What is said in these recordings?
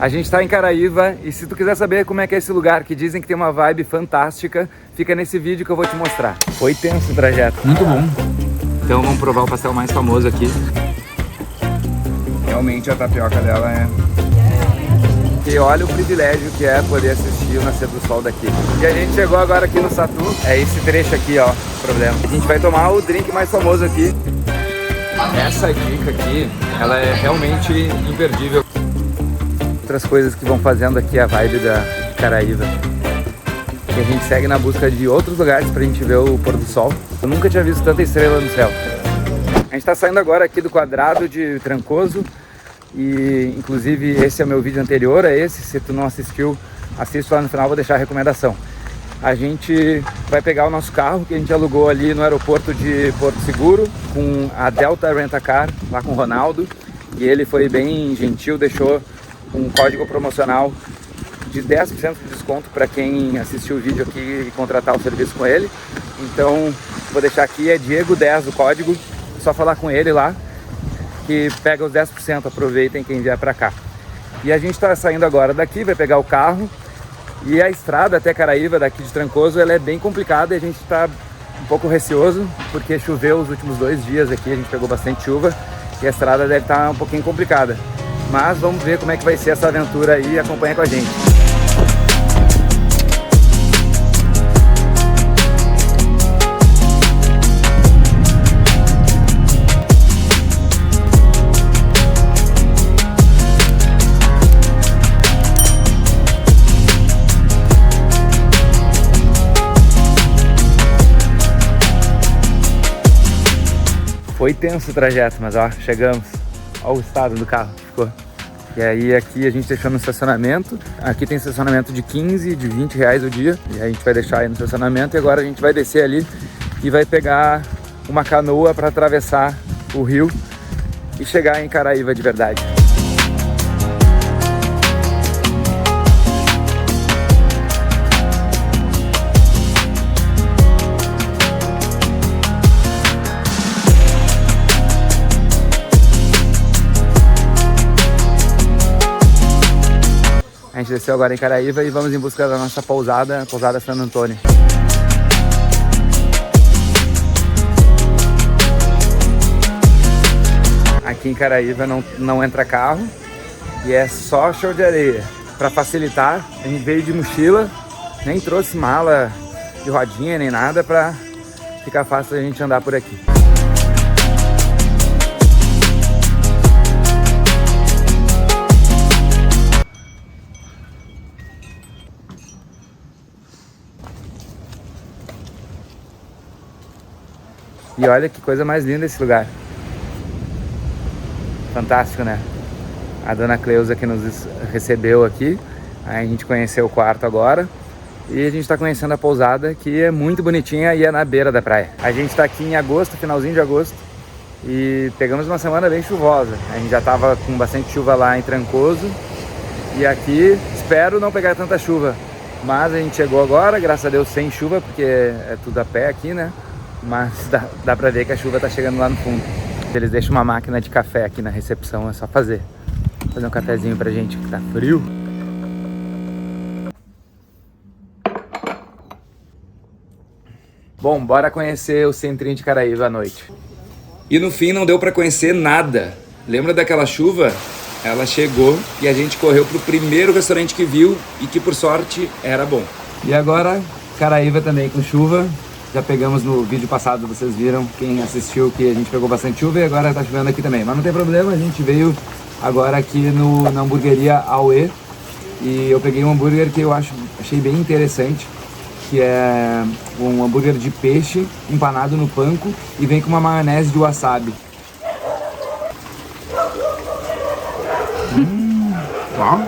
A gente tá em Caraíva e se tu quiser saber como é que é esse lugar, que dizem que tem uma vibe fantástica, fica nesse vídeo que eu vou te mostrar. Foi tenso o trajeto. Muito bom. Então vamos provar o pastel mais famoso aqui. Realmente a tapioca dela é... E olha o privilégio que é poder assistir o nascer do sol daqui. E a gente chegou agora aqui no Satu. É esse trecho aqui, ó, o problema. A gente vai tomar o drink mais famoso aqui. Essa dica aqui, ela é realmente imperdível. Outras coisas que vão fazendo aqui a vibe da Caraíva. E a gente segue na busca de outros lugares pra gente ver o pôr do sol. Eu nunca tinha visto tanta estrela no céu. A gente tá saindo agora aqui do quadrado de Trancoso. E inclusive esse é o meu vídeo anterior a esse. Se tu não assistiu, assiste lá no final, vou deixar a recomendação. A gente vai pegar o nosso carro que a gente alugou ali no aeroporto de Porto Seguro com a Delta Rent-A-Car, lá com o Ronaldo. E ele foi bem gentil, deixou um código promocional de 10% de desconto para quem assistiu o vídeo aqui e contratar o serviço com ele. Então, vou deixar aqui, é Diego10 o código, só falar com ele lá, que pega os 10%, aproveitem quem vier para cá. E a gente está saindo agora daqui, vai pegar o carro, e a estrada até Caraíva, daqui de Trancoso, ela é bem complicada e a gente está um pouco receoso, porque choveu os últimos 2 dias aqui, a gente pegou bastante chuva, e a estrada deve estar um pouquinho complicada. Mas vamos ver como é que vai ser essa aventura aí, acompanha com a gente. Foi tenso o trajeto, mas ó, chegamos. Olha o estado do carro que ficou. E aí aqui a gente deixou no estacionamento. Aqui tem estacionamento de 15, de 20 reais o dia. E aí a gente vai deixar aí no estacionamento. E agora a gente vai descer ali e vai pegar uma canoa para atravessar o rio e chegar em Caraíva de verdade. A gente desceu agora em Caraíva e vamos em busca da nossa pousada, Pousada Santo Antônio. Aqui em Caraíva não entra carro e é só show de areia. Para facilitar, a gente veio de mochila, nem trouxe mala de rodinha nem nada para ficar fácil a gente andar por aqui. E olha que coisa mais linda esse lugar. Fantástico, né? A dona Cleusa que nos recebeu aqui. Aí a gente conheceu o quarto agora. E a gente está conhecendo a pousada, que é muito bonitinha e é na beira da praia. A gente está aqui em agosto, finalzinho de agosto. E pegamos uma semana bem chuvosa. A gente já estava com bastante chuva lá em Trancoso. E aqui espero não pegar tanta chuva. Mas a gente chegou agora, graças a Deus, sem chuva, porque é tudo a pé aqui, né? Mas dá pra ver que a chuva tá chegando lá no fundo. Eles deixam uma máquina de café aqui na recepção, é só fazer um cafezinho pra gente que tá frio. Bom, bora conhecer o centrinho de Caraíva à noite. E no fim não deu pra conhecer nada. Lembra daquela chuva? Ela chegou e a gente correu pro primeiro restaurante que viu e que por sorte era bom. E agora, Caraíva também com chuva. Já pegamos no vídeo passado, vocês viram, quem assistiu, que a gente pegou bastante chuva e agora tá chovendo aqui também. Mas não tem problema, a gente veio agora aqui na hamburgueria Aue e eu peguei um hambúrguer que eu achei bem interessante, que é um hambúrguer de peixe empanado no panko e vem com uma maionese de wasabi. Ó.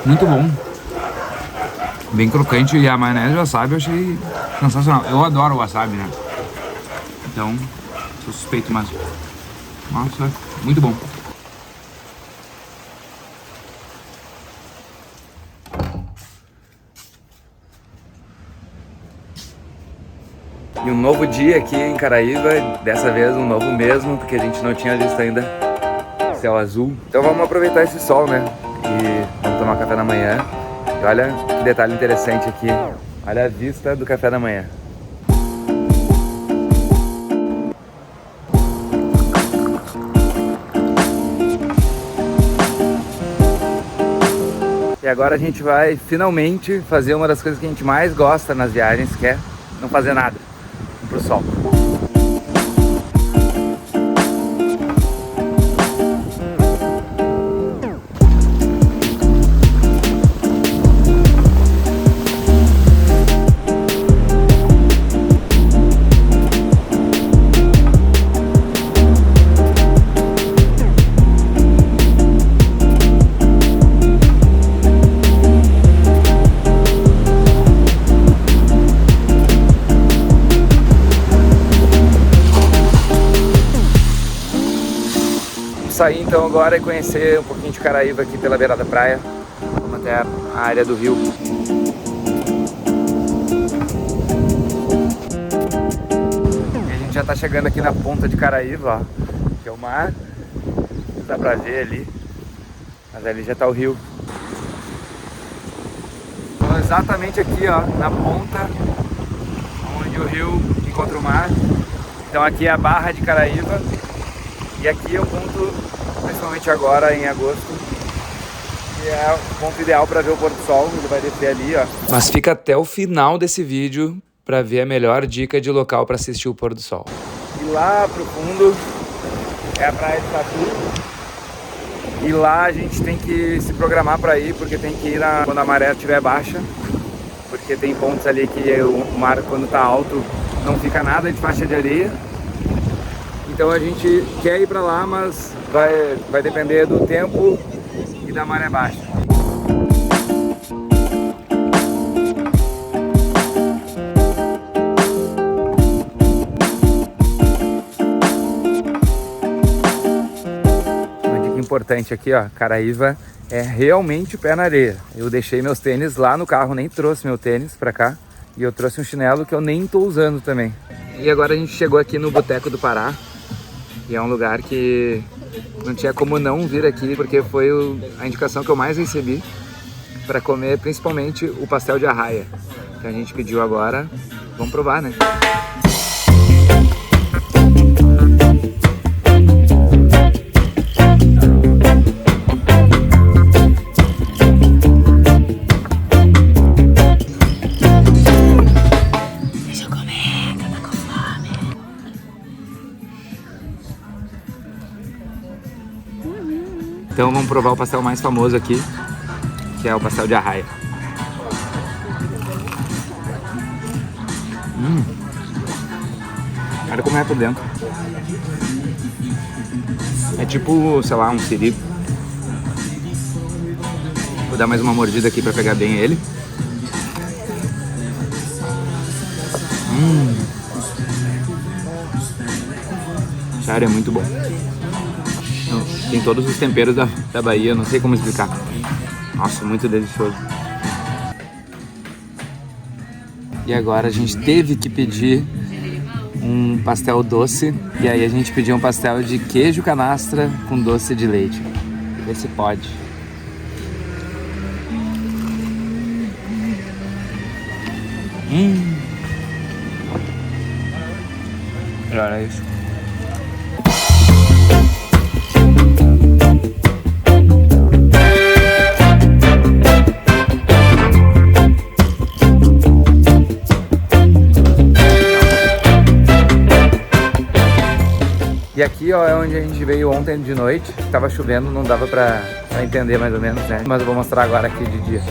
Muito bom. Bem crocante e a maionese de wasabi eu achei sensacional. Eu adoro wasabi, né? Então, sou suspeito, mas... Nossa, muito bom. E um novo dia aqui em Caraíva, dessa vez um novo mesmo, porque a gente não tinha visto ainda céu azul. Então vamos aproveitar esse sol, né? E vamos tomar café da manhã. E olha que detalhe interessante aqui. Olha a vista do café da manhã. E agora a gente vai finalmente fazer uma das coisas que a gente mais gosta nas viagens, que é não fazer nada. Vamos pro sol. Sair então agora e conhecer um pouquinho de Caraíva aqui pela beira da praia. Vamos até a área do rio. E a gente já tá chegando aqui na ponta de Caraíva, ó, que é o mar. Dá pra ver ali, mas ali já tá o rio. Então exatamente aqui, ó, na ponta onde o rio encontra o mar. Então aqui é a Barra de Caraíva. E aqui é o ponto, principalmente agora em agosto, que é o ponto ideal para ver o pôr do sol. Ele vai descer ali, ó. Mas fica até o final desse vídeo para ver a melhor dica de local para assistir o pôr do sol. E lá pro fundo é a praia de Tatu. E lá a gente tem que se programar para ir, porque tem que ir quando a maré estiver baixa. Porque tem pontos ali que o mar, quando tá alto, não fica nada de faixa de areia. Então a gente quer ir para lá, mas vai depender do tempo e da maré baixa. Uma dica importante aqui, ó, Caraíva é realmente pé na areia. Eu deixei meus tênis lá no carro, nem trouxe meu tênis para cá. E eu trouxe um chinelo que eu nem tô usando também. E agora a gente chegou aqui no Boteco do Pará. E é um lugar que não tinha como não vir aqui, porque foi a indicação que eu mais recebi para comer, principalmente o pastel de arraia, que a gente pediu agora. Vamos provar, né? Então vamos provar o pastel mais famoso aqui, que é o pastel de arraia. Olha como é por dentro. É tipo, sei lá, um siri. Vou dar mais uma mordida aqui pra pegar bem ele. Sério, é muito bom. Tem todos os temperos da Bahia, não sei como explicar. Nossa, muito delicioso. E agora a gente teve que pedir um pastel doce. E aí a gente pediu um pastel de queijo canastra com doce de leite. Vê se pode. Olha isso. E aqui, ó, é onde a gente veio ontem de noite. Tava chovendo, não dava pra entender mais ou menos, né? Mas eu vou mostrar agora aqui de dia.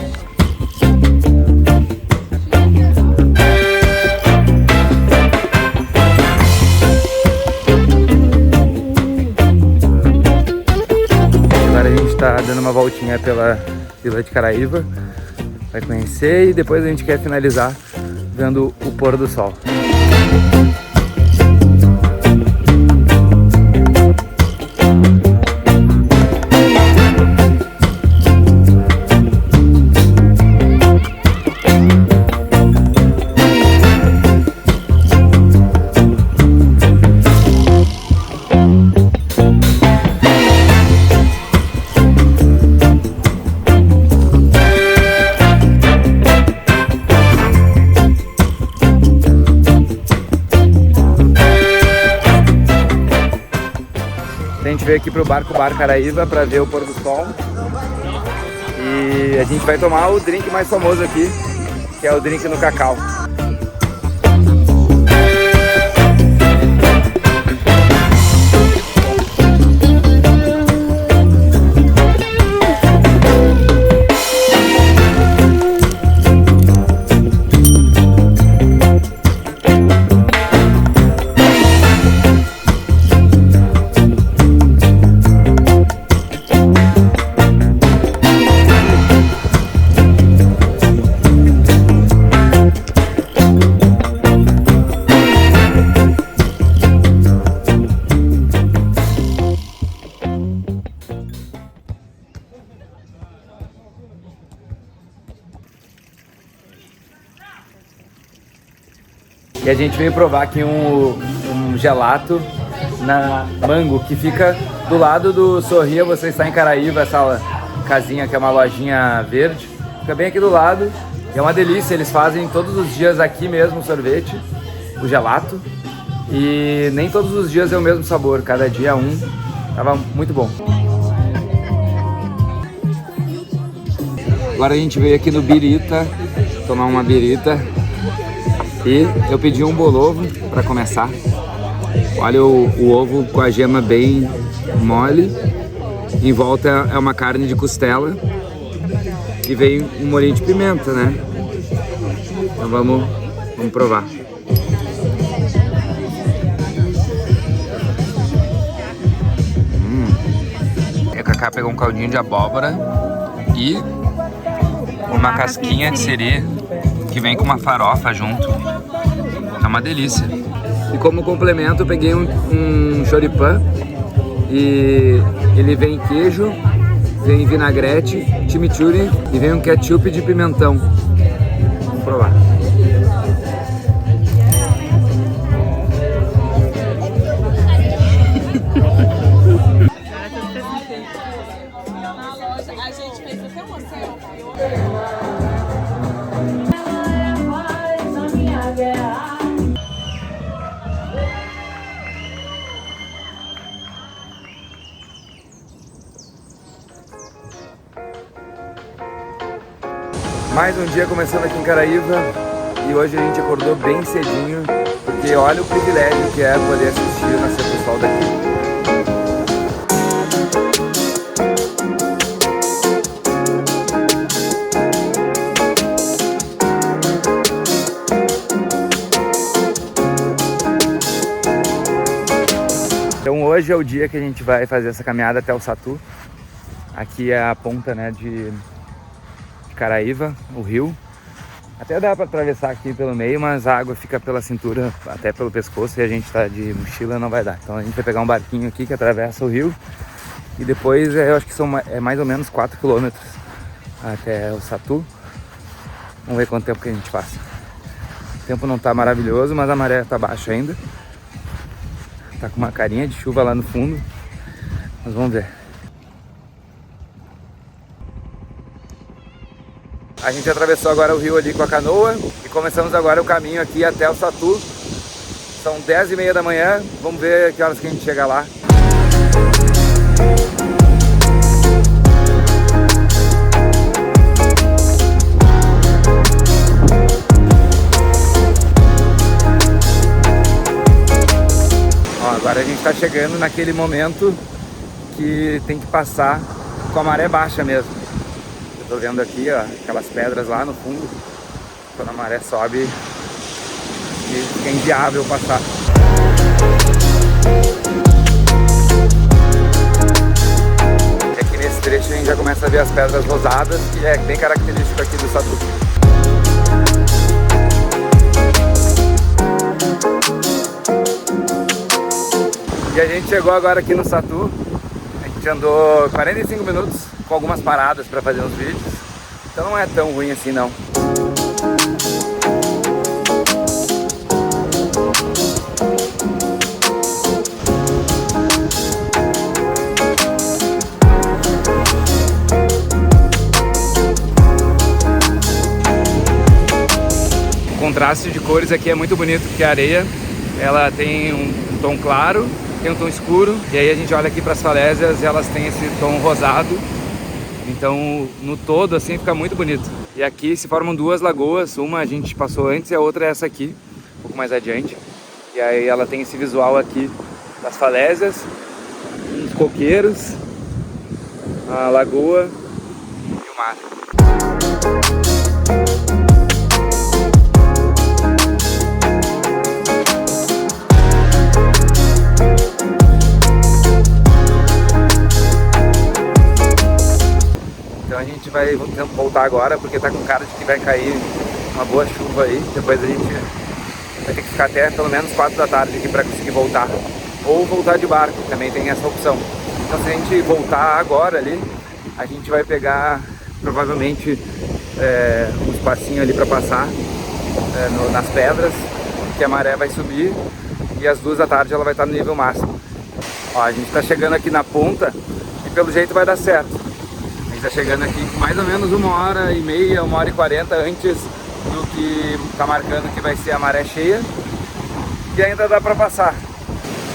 Agora a gente tá dando uma voltinha pela Vila de Caraíva. Vai conhecer e depois a gente quer finalizar vendo o pôr do sol. gente veio aqui pro Bar Caraíva para ver o pôr do sol. E a gente vai tomar o drink mais famoso aqui, que é o drink no cacau. E a gente veio provar aqui um gelato na Mango, que fica do lado do Sorria. Você está em Caraíva, essa casinha que é uma lojinha verde. Fica bem aqui do lado. E é uma delícia, eles fazem todos os dias aqui mesmo o sorvete, o gelato. E nem todos os dias é o mesmo sabor, cada dia é um. Tava muito bom. Agora a gente veio aqui no Birita, tomar uma birita. E eu pedi um bolovo para começar. Olha o ovo com a gema bem mole. Em volta é uma carne de costela. E vem um molhinho de pimenta, né? Então vamos provar. A Cacá pegou um caldinho de abóbora e uma casquinha de siri que vem com uma farofa junto. É uma delícia. E como complemento eu peguei um choripan e ele vem queijo, vem vinagrete, chimichurri e vem um ketchup de pimentão. Vamos provar. A gente fez até uma selfie. Mais um dia começando aqui em Caraíva e hoje a gente acordou bem cedinho porque olha o privilégio que é poder assistir o nascer do sol daqui. Então hoje é o dia que a gente vai fazer essa caminhada até o Satu. Aqui é a ponta, né, de Caraíva, o rio. Até dá para atravessar aqui pelo meio, mas a água fica pela cintura, até pelo pescoço, e a gente tá de mochila, não vai dar. Então a gente vai pegar um barquinho aqui que atravessa o rio e depois eu acho que são mais ou menos 4 quilômetros até o Satu. Vamos ver quanto tempo que a gente passa. O tempo não tá maravilhoso, mas a maré tá baixa ainda. Tá com uma carinha de chuva lá no fundo, mas vamos ver. A gente atravessou agora o rio ali com a canoa e começamos agora o caminho aqui até o Satu. São 10h30 da manhã, vamos ver que horas que a gente chega lá. Ó, agora a gente está chegando naquele momento que tem que passar com a maré baixa mesmo. Tô vendo aqui, ó, aquelas pedras lá no fundo. Quando a maré sobe e fica inviável passar. E aqui nesse trecho a gente já começa a ver as pedras rosadas, que é bem característico aqui do Satu. E a gente chegou agora aqui no Satu. A gente andou 45 minutos com algumas paradas para fazer uns vídeos, então não é tão ruim assim não. O contraste de cores aqui é muito bonito, porque a areia ela tem um tom claro tem um tom escuro, e aí a gente olha aqui para as falésias e elas têm esse tom rosado. Então, no todo, assim, fica muito bonito. E aqui se formam duas lagoas, uma a gente passou antes e a outra é essa aqui, um pouco mais adiante. E aí ela tem esse visual aqui das falésias, uns coqueiros, a lagoa e o mar. Então a gente vai voltar agora porque tá com cara de que vai cair uma boa chuva aí. Depois a gente vai ter que ficar até pelo menos 4 da tarde aqui para conseguir voltar. Ou voltar de barco, também tem essa opção. Então se a gente voltar agora ali, a gente vai pegar provavelmente um espacinho ali para passar nas pedras, que a maré vai subir e às 2 da tarde ela vai estar no nível máximo. Ó, a gente está chegando aqui na ponta e pelo jeito vai dar certo. A gente está chegando aqui mais ou menos 1h30, 1h40 antes do que tá marcando que vai ser a maré cheia. E ainda dá para passar.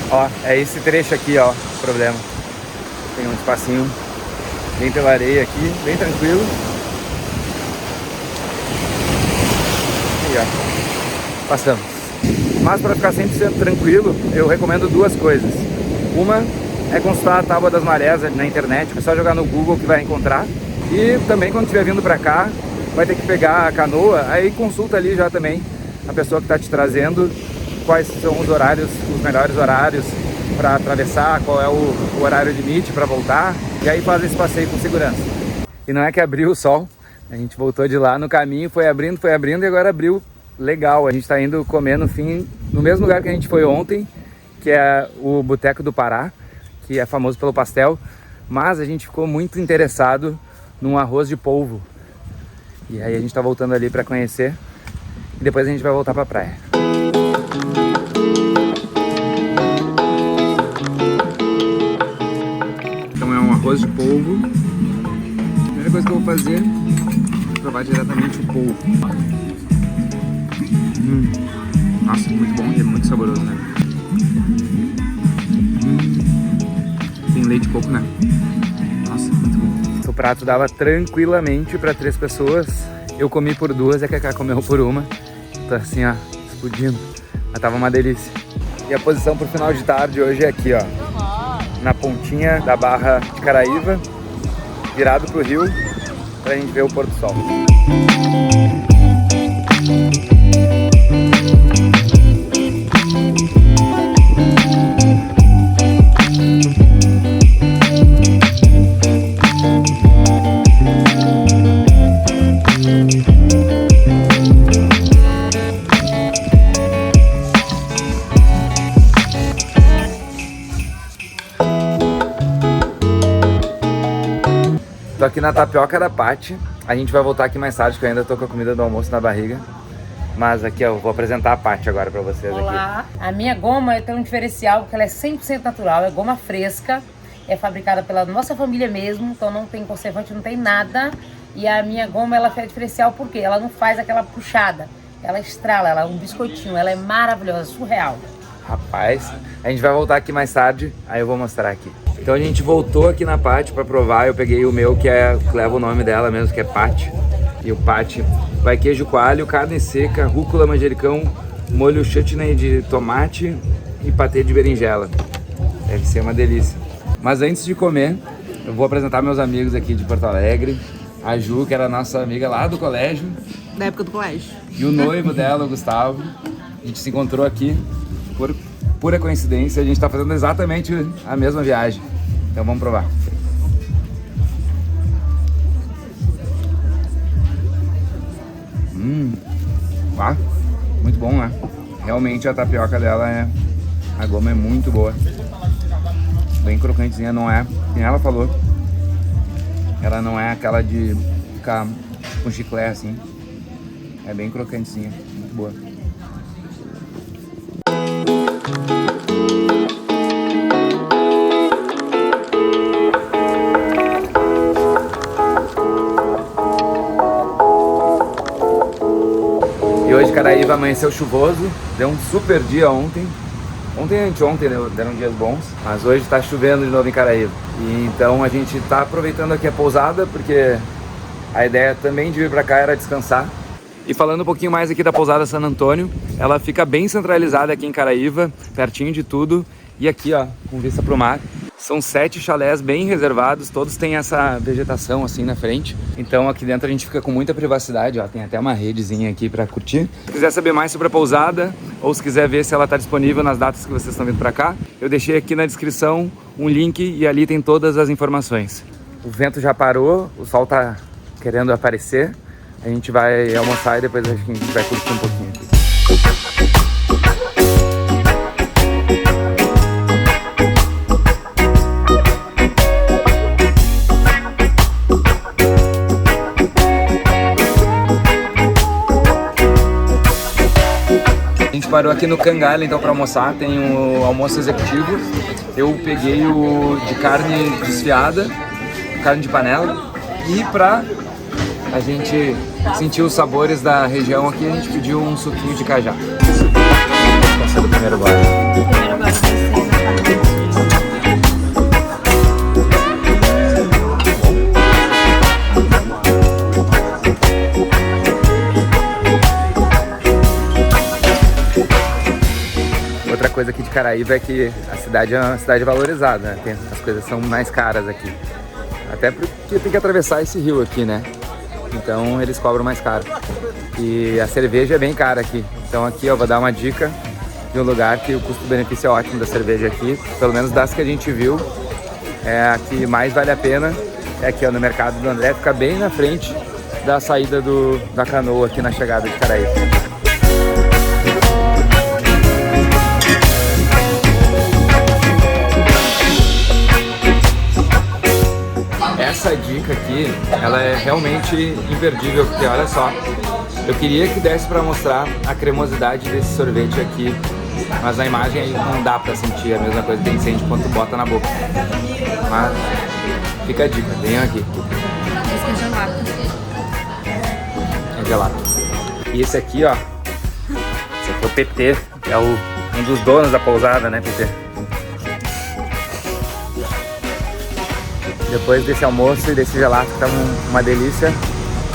Ó, é esse trecho aqui, ó, o problema. Tem um espacinho bem pela areia aqui, bem tranquilo. E ó, passamos. Mas para ficar 100% tranquilo, eu recomendo duas coisas. Uma é consultar a tábua das marés na internet, é só jogar no Google que vai encontrar. E também quando estiver vindo para cá, vai ter que pegar a canoa, aí consulta ali já também a pessoa que está te trazendo quais são os horários, os melhores horários para atravessar, qual é o horário limite para voltar, e aí faz esse passeio com segurança. E não é que abriu o sol, a gente voltou de lá no caminho, foi abrindo e agora abriu legal. A gente está indo comer no fim, no mesmo lugar que a gente foi ontem, que é o Boteco do Pará, que é famoso pelo pastel, mas a gente ficou muito interessado num arroz de polvo. E aí a gente tá voltando ali para conhecer e depois a gente vai voltar para a praia. Então é um arroz de polvo. A primeira coisa que eu vou fazer é provar diretamente o polvo. Nossa, muito bom e é muito saboroso, né? Tem leite de coco, né? Nossa, muito bom. O prato dava tranquilamente para 3 pessoas. Eu comi por 2 e a Cacá comeu por 1. Tá assim, ó, explodindo. Mas tava uma delícia. E a posição pro final de tarde hoje é aqui, ó. Na pontinha da Barra de Caraíva, virado pro rio, pra gente ver o pôr do sol. Tô aqui na Tapioca da Paty. A gente vai voltar aqui mais tarde, que eu ainda tô com a comida do almoço na barriga. Mas aqui, ó, eu vou apresentar a Paty agora pra vocês. Olá. Aqui. A minha goma tem um diferencial, porque ela é 100% natural, é goma fresca, é fabricada pela nossa família mesmo, então não tem conservante, não tem nada. E a minha goma, ela é diferencial porque ela não faz aquela puxada, ela estrala, ela é um biscoitinho, ela é maravilhosa, surreal. Rapaz, a gente vai voltar aqui mais tarde, aí eu vou mostrar aqui. Então a gente voltou aqui na Paty pra provar, eu peguei o meu que leva o nome dela mesmo, que é Paty. E o Paty vai queijo coalho, carne seca, rúcula, manjericão, molho chutney de tomate e patê de berinjela. Deve ser uma delícia. Mas antes de comer, eu vou apresentar meus amigos aqui de Porto Alegre. A Ju, que era nossa amiga lá do colégio. Da época do colégio. E o noivo dela, o Gustavo. A gente se encontrou aqui por pura coincidência. A gente tá fazendo exatamente a mesma viagem. Então vamos provar. Muito bom, né? Realmente a tapioca dela a goma é muito boa. Bem crocantezinha, não é, como ela falou, ela não é aquela de ficar com chiclete assim. É bem crocantezinha, muito boa. E hoje Caraíva amanheceu chuvoso, deu um super dia ontem. Ontem e anteontem deram dias bons, mas hoje tá chovendo de novo em Caraíva. E então a gente tá aproveitando aqui a pousada, porque a ideia também de vir pra cá era descansar. E falando um pouquinho mais aqui da pousada San Antônio, ela fica bem centralizada aqui em Caraíva, pertinho de tudo. E aqui, ó, com vista pro mar. São 7 chalés bem reservados, todos têm essa vegetação assim na frente. Então aqui dentro a gente fica com muita privacidade, ó, tem até uma redezinha aqui para curtir. Se quiser saber mais sobre a pousada, ou se quiser ver se ela está disponível nas datas que vocês estão vindo para cá, eu deixei aqui na descrição um link e ali tem todas as informações. O vento já parou, o sol tá querendo aparecer. A gente vai almoçar e depois acho que a gente vai curtir um pouquinho aqui. A gente parou aqui no Cangalha então para almoçar, tem o almoço executivo. Eu peguei o de carne desfiada, carne de panela, e para a gente sentir os sabores da região aqui, a gente pediu um suquinho de cajá. Vamos ser do primeiro gole. Outra coisa aqui de Caraíva é que a cidade é uma cidade valorizada, né? As coisas são mais caras aqui. Até porque tem que atravessar esse rio aqui, né? Então eles cobram mais caro. E a cerveja é bem cara aqui. Então aqui eu vou dar uma dica de um lugar que o custo-benefício é ótimo da cerveja aqui. Pelo menos das que a gente viu, é a que mais vale a pena. É aqui ó, no Mercado do André, fica bem na frente da saída da canoa aqui na chegada de Caraíva. Essa dica aqui, ela é realmente imperdível, porque olha só, eu queria que desse para mostrar a cremosidade desse sorvete aqui, mas na imagem aí não dá para sentir a mesma coisa que tem sente quando tu bota na boca. Mas fica a dica, venham aqui. Esse é gelado. É gelado. E esse aqui, ó, esse aqui é o PT, é um dos donos da pousada, né, PT? Depois desse almoço e desse gelato que tava uma delícia,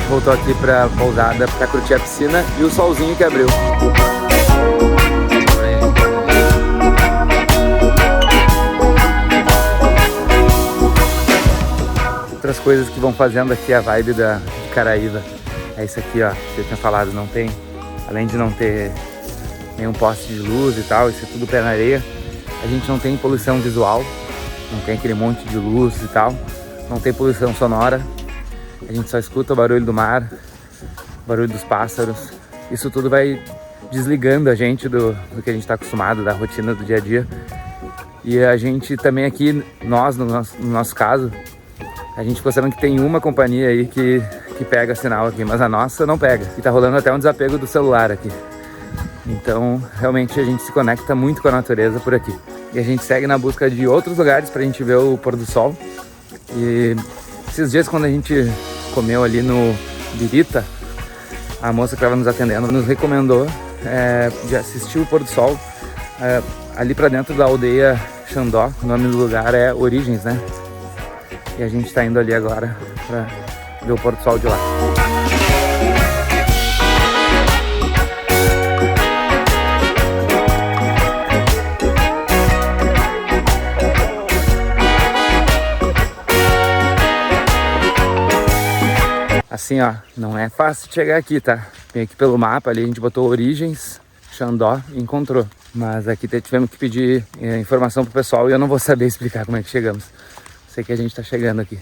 voltou aqui pra pousada pra curtir a piscina e o solzinho que abriu. Outras coisas que vão fazendo aqui a vibe de Caraíva é isso aqui, ó, que eu tinha falado, não tem, além de não ter nenhum poste de luz e tal, isso é tudo pé na areia, a gente não tem poluição visual. Não tem aquele monte de luz e tal, não tem poluição sonora, a gente só escuta o barulho do mar, o barulho dos pássaros. Isso tudo vai desligando a gente do que a gente está acostumado, da rotina do dia a dia. E a gente também aqui, nós, no nosso caso, a gente ficou sabendo que tem uma companhia aí que pega sinal aqui, mas a nossa não pega. E tá rolando até um desapego do celular aqui. Então, realmente a gente se conecta muito com a natureza por aqui. E a gente segue na busca de outros lugares pra gente ver o pôr do sol. E esses dias quando a gente comeu ali no Birita, a moça que estava nos atendendo nos recomendou de assistir o pôr do sol ali pra dentro da aldeia Xandó. O nome do lugar é Origens, né? E a gente tá indo ali agora pra ver o pôr do sol de lá. Assim, ó, não é fácil de chegar aqui, tá? Vem aqui pelo mapa, ali a gente botou Origens, Xandó e encontrou. Mas aqui tivemos que pedir informação pro pessoal e eu não vou saber explicar como é que chegamos. Sei que a gente tá chegando aqui.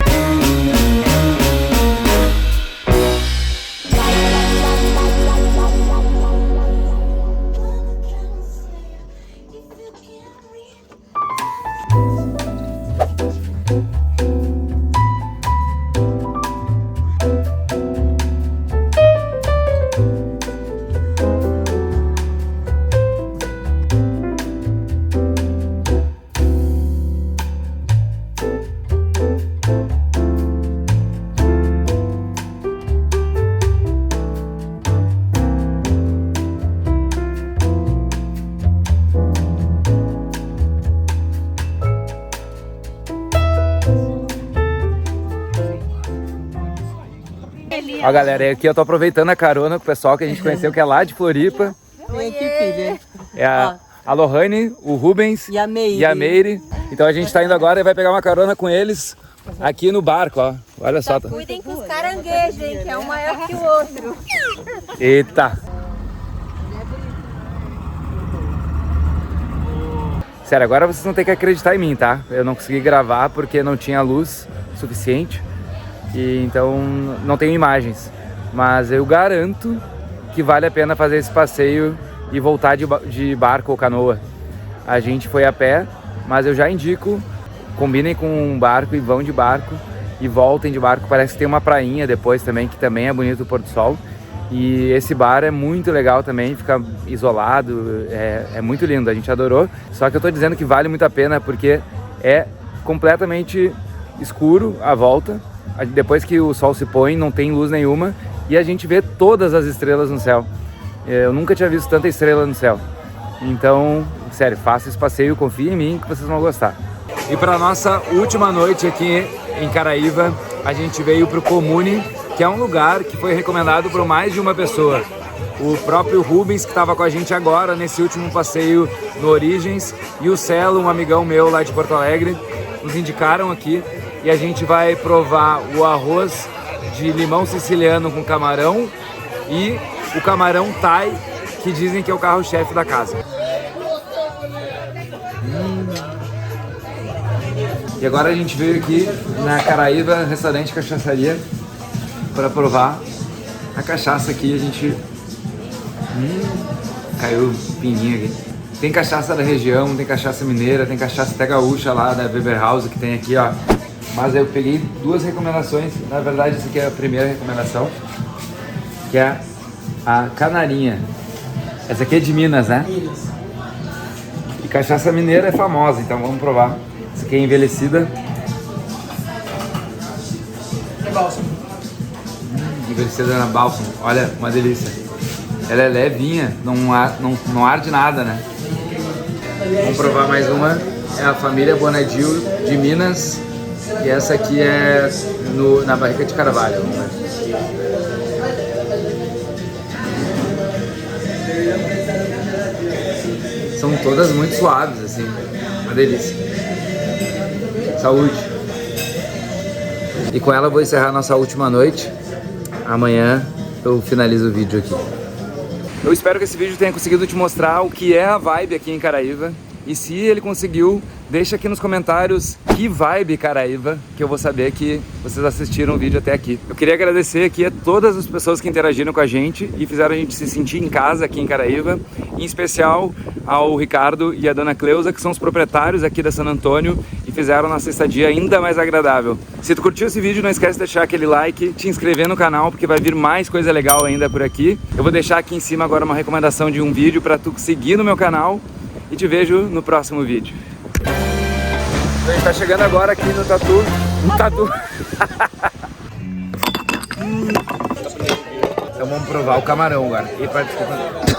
Ó, galera, aqui eu tô aproveitando a carona com o pessoal que a gente conheceu, que é lá de Floripa. Vem aqui, filha. É a Lohane, o Rubens E a Meire. e a Meire. Então a gente tá indo agora e vai pegar uma carona com eles aqui no barco, ó. Olha só. Cuidem com os caranguejos, hein, que é um maior que o outro. Eita! Sério, agora vocês vão ter que acreditar em mim, tá? Eu não consegui gravar porque não tinha luz suficiente e então não tenho imagens. Mas eu garanto que vale a pena fazer esse passeio e voltar de barco ou canoa. A gente foi a pé, mas eu já indico, combinem com um barco e vão de barco e voltem de barco. Parece que tem uma prainha depois também, que também é bonito o pôr do sol. E esse bar é muito legal também, fica isolado, é muito lindo, a gente adorou. Só que eu tô dizendo que vale muito a pena porque é completamente escuro à volta. Depois que o sol se põe, não tem luz nenhuma e a gente vê todas as estrelas no céu. Eu nunca tinha visto tanta estrela no céu. Então, sério, faça esse passeio, confie em mim que vocês vão gostar. E para nossa última noite aqui em Caraíva, a gente veio pro Comune, que é um lugar que foi recomendado por mais de uma pessoa. O próprio Rubens, que estava com a gente agora nesse último passeio no Origens, e o Celo, um amigão meu lá de Porto Alegre, nos indicaram aqui e a gente vai provar o arroz de limão siciliano com camarão e o camarão Thai, que dizem que é o carro-chefe da casa. E agora a gente veio aqui na Caraíva, restaurante cachaçaria, para provar a cachaça aqui. A gente... caiu pininho aqui. Tem cachaça da região, tem cachaça mineira, tem cachaça até gaúcha lá da Weber House que tem aqui, ó. Mas eu peguei duas recomendações, na verdade essa aqui é a primeira recomendação, que é a Canarinha. Essa aqui é de Minas, né? E cachaça mineira é famosa, então vamos provar. Essa aqui é envelhecida. É bálsamo. Envelhecida na bálsamo, olha, uma delícia. Ela é levinha, não arde nada, né? Vamos provar mais uma. É a família Bonadil de Minas. E essa aqui é na barrica de carvalho. Vamos ver. São todas muito suaves, assim. Uma delícia. Saúde. E com ela eu vou encerrar nossa última noite. Amanhã eu finalizo o vídeo aqui. Eu espero que esse vídeo tenha conseguido te mostrar o que é a vibe aqui em Caraíva. E se ele conseguiu, deixa aqui nos comentários que vibe Caraíva, que eu vou saber que vocês assistiram o vídeo até aqui. Eu queria agradecer aqui a todas as pessoas que interagiram com a gente e fizeram a gente se sentir em casa aqui em Caraíva. Em especial ao Ricardo e a Dona Cleusa, que são os proprietários aqui da San Antônio e fizeram a nossa estadia ainda mais agradável. Se tu curtiu esse vídeo, não esquece de deixar aquele like, te inscrever no canal, porque vai vir mais coisa legal ainda por aqui. Eu vou deixar aqui em cima agora uma recomendação de um vídeo para tu seguir no meu canal. E te vejo no próximo vídeo. A gente tá chegando agora aqui no Tatu. Então vamos provar o camarão agora. E participa.